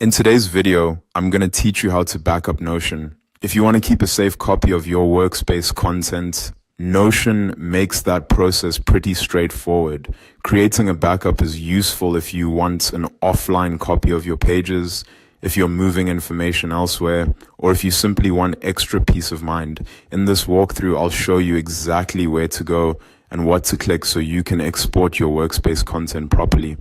In today's video, I'm going to teach you how to back up Notion. If you want to keep a safe copy of your workspace content, Notion makes that process pretty straightforward. Creating a backup is useful if you want an offline copy of your pages, if you're moving information elsewhere, or if you simply want extra peace of mind. In this walkthrough, I'll show you exactly where to go and what to click so you can export your workspace content properly.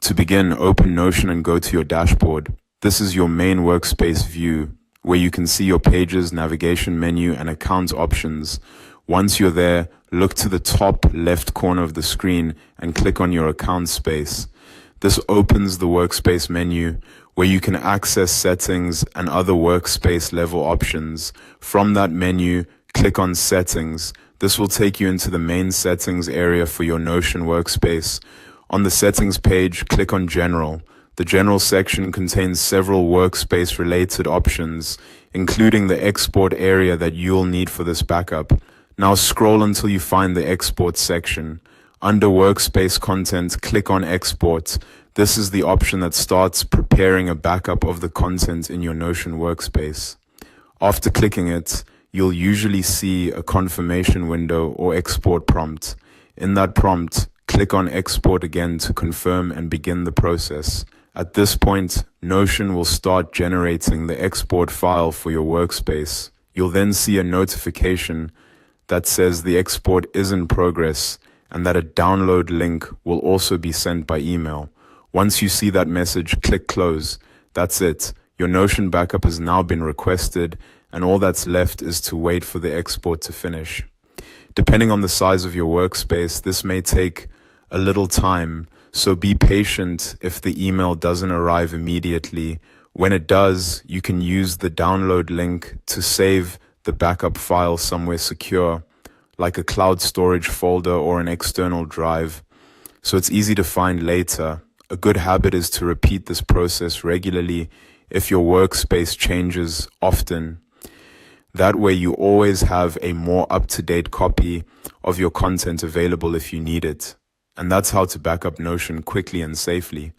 To begin, open Notion and go to your dashboard. This is your main workspace view, where you can see your pages, navigation menu, and account options. Once you're there, look to the top left corner of the screen and click on your account space. This opens the workspace menu, where you can access settings and other workspace level options. From that menu, click on Settings. This will take you into the main settings area for your Notion workspace. On the settings page, click on General. The General section contains several workspace-related options, including the export area that you'll need for this backup. Now scroll until you find the Export section. Under Workspace Content, click on Export. This is the option that starts preparing a backup of the content in your Notion workspace. After clicking it, you'll usually see a confirmation window or export prompt. In that prompt, click on Export again to confirm and begin the process. At this point, Notion will start generating the export file for your workspace. You'll then see a notification that says the export is in progress and that a download link will also be sent by email. Once you see that message, click Close. That's it. Your Notion backup has now been requested, and all that's left is to wait for the export to finish. Depending on the size of your workspace, this may take a little time, so be patient if the email doesn't arrive immediately. When it does, you can use the download link to save the backup file somewhere secure, like a cloud storage folder or an external drive, so it's easy to find later. A good habit is to repeat this process regularly if your workspace changes often. That way you always have a more up-to-date copy of your content available if you need it. And that's how to back up Notion quickly and safely.